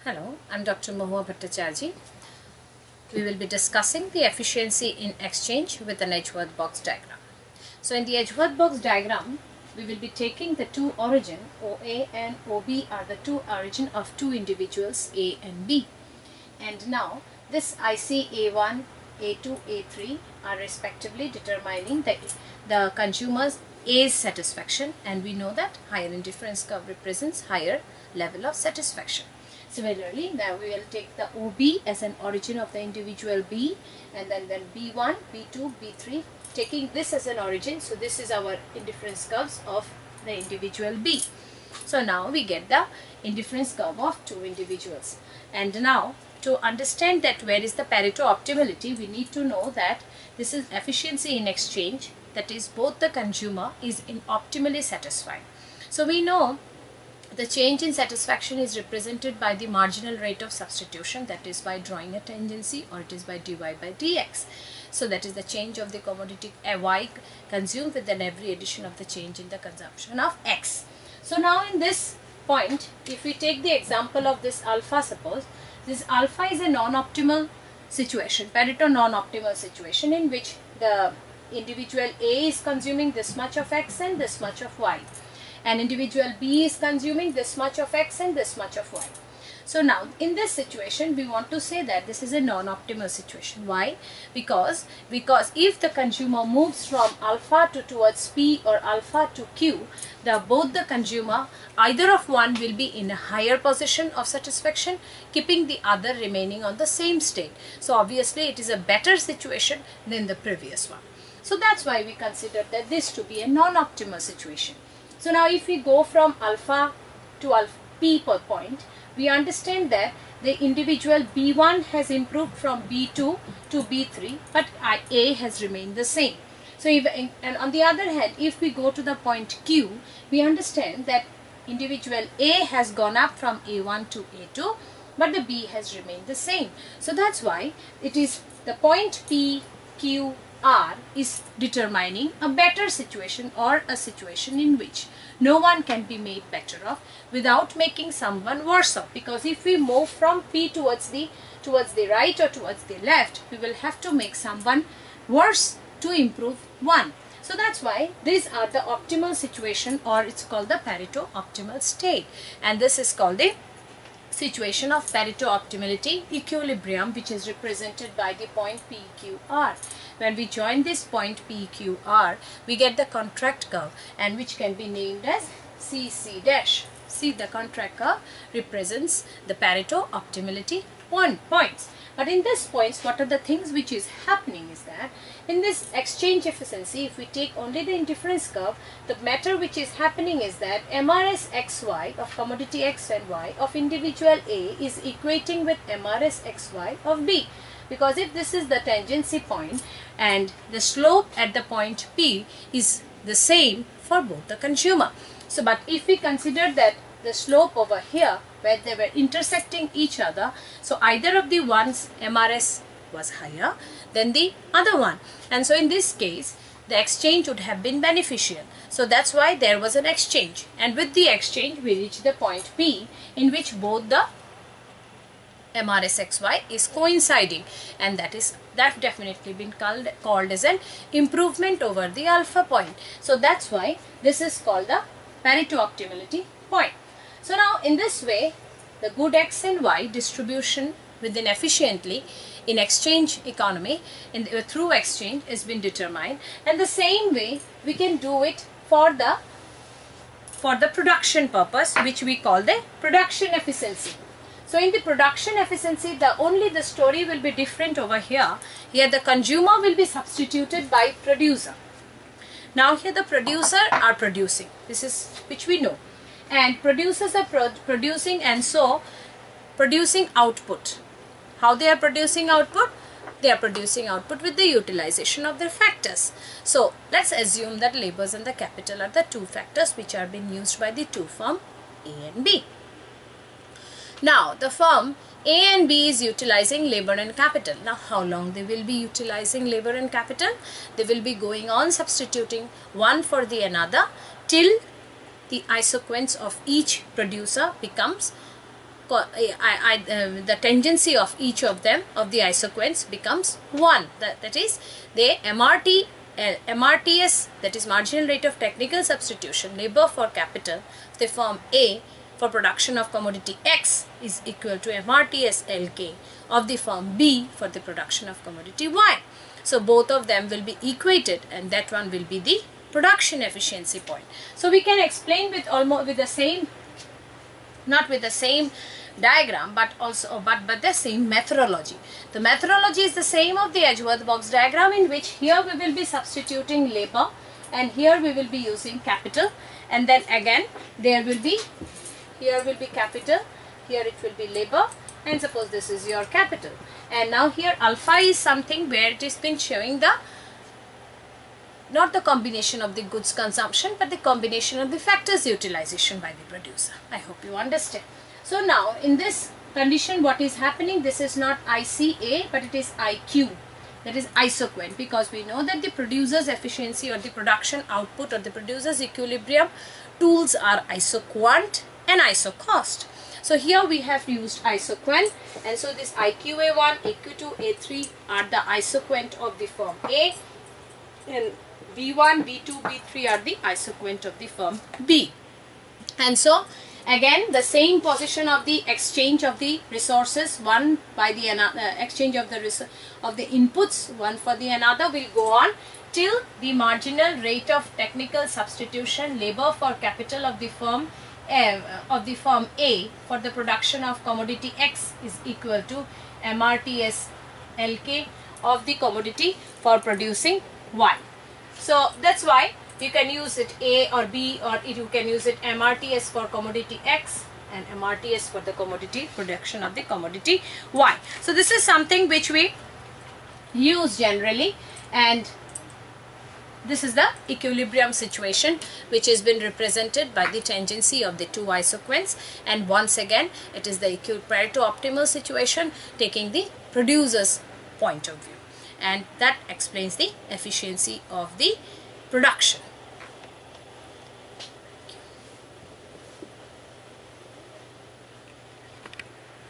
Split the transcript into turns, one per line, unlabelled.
Hello, I'm Dr. Mahua Bhattacharjee. We will be discussing the efficiency in exchange with an Edgeworth box diagram. So in the Edgeworth box diagram, we will be taking the two origin, OA and OB are the two origin of two individuals A and B. And now this IC A1, A2, A3 are respectively determining the consumer's A's satisfaction, and we know that higher indifference curve represents higher level of satisfaction. Similarly, now we will take the OB as an origin of the individual B, and then B1, B2, B3, taking this as an origin. So this is our indifference curves of the individual B. So now we get the indifference curve of two individuals. And now to understand that where is the Pareto optimality, we need to know that this is efficiency in exchange, that is both the consumer is optimally satisfied. So we know the change in satisfaction is represented by the marginal rate of substitution, that is by drawing a tangency, or it is by dy by dx. So that is the change of the commodity y consumed with every addition of the change in the consumption of x. So now in this point, if we take the example of this alpha, suppose this alpha is a non-optimal situation, Pareto non-optimal situation, in which the individual A is consuming this much of x and this much of y, and individual B is consuming this much of x and this much of y. So now in this situation we want to say that this is a non-optimal situation. Why? Because if the consumer moves from alpha towards P or alpha to Q, both the consumer, either of one will be in a higher position of satisfaction, keeping the other remaining on the same state. So obviously it is a better situation than the previous one. So that's why we consider that this to be a non-optimal situation. So now if we go from alpha to P per point, we understand that the individual B1 has improved from B2 to B3, but A has remained the same. So and on the other hand, if we go to the point Q, we understand that individual A has gone up from A1 to A2, but the B has remained the same. So that's why it is the point P, Q, R is determining a better situation, or a situation in which no one can be made better off without making someone worse off. Because if we move from P towards the right or towards the left, we will have to make someone worse to improve one. So that's why these are the optimal situation, or it's called the Pareto optimal state, and this is called the situation of Pareto optimality equilibrium, which is represented by the point PQR. When we join this point PQR, we get the contract curve, and which can be named as CC dash. See, the contract curve represents the Pareto optimality points. But in this points, what are the things which is happening is that in this exchange efficiency, if we take only the indifference curve, the matter which is happening is that MRS XY of commodity X and Y of individual A is equating with MRS XY of B. Because if this is the tangency point and the slope at the point P is the same for both the consumer. So, but if we consider that the slope over here, where they were intersecting each other, so either of the ones MRS was higher than the other one, and so in this case the exchange would have been beneficial. So that's why there was an exchange, and with the exchange we reach the point P, in which both the MRS XY is coinciding, and that definitely been called as an improvement over the alpha point. So that's why this is called the Pareto optimality point. So now in this way, the good X and Y distribution within efficiently in exchange economy through exchange has been determined, and the same way we can do it for the production purpose, which we call the production efficiency. So in the production efficiency, the story will be different over here. Here the consumer will be substituted by producer. Now here the producer are producing, this is which we know, and producers are producing, and so producing output. How they are producing output? They are producing output with the utilization of their factors. So let's assume that labors and the capital are the two factors which are being used by the two firm A and B. Now the firm A and B is utilizing labor and capital. Now how long they will be utilizing labor and capital? They will be going on substituting one for the another till the isoquants of each producer becomes the tangency of each of them of the isoquants becomes 1. That is, the MRTS, that is marginal rate of technical substitution, labor for capital, the firm A for production of commodity X is equal to MRTS LK of the firm B for the production of commodity Y. So both of them will be equated, and that one will be the production efficiency point. So we can explain with almost with the same, not with the same diagram, but the same methodology. The methodology is the same of the Edgeworth box diagram, in which here we will be substituting labor and here we will be using capital, and then again there will be, here will be capital, here it will be labor, and suppose this is your capital. And now here alpha is something where it has been showing the, not the combination of the goods consumption, but the combination of the factors utilization by the producer. I hope you understand. So now in this condition, what is happening, this is not ICA but it is IQ, that is isoquant, because we know that the producer's efficiency or the production output or the producer's equilibrium tools are isoquant and isocost. So here we have used isoquant, and so this IQA1, AQ2, A3 are the isoquant of the firm A, and B1, B2, B3 are the isoquant of the firm B. And so again the same position of the exchange of the resources, one by the exchange of the inputs, one for the another, will go on till the marginal rate of technical substitution, labor for capital of the firm A for the production of commodity X is equal to MRTS LK of the commodity for producing Y. So that's why you can use it A or B, or you can use it MRTS for commodity X and MRTS for the commodity production of the commodity Y. So this is something which we use generally, and this is the equilibrium situation which has been represented by the tangency of the two isoquants, and once again it is the Pareto optimal situation taking the producer's point of view, and that explains the efficiency of the production.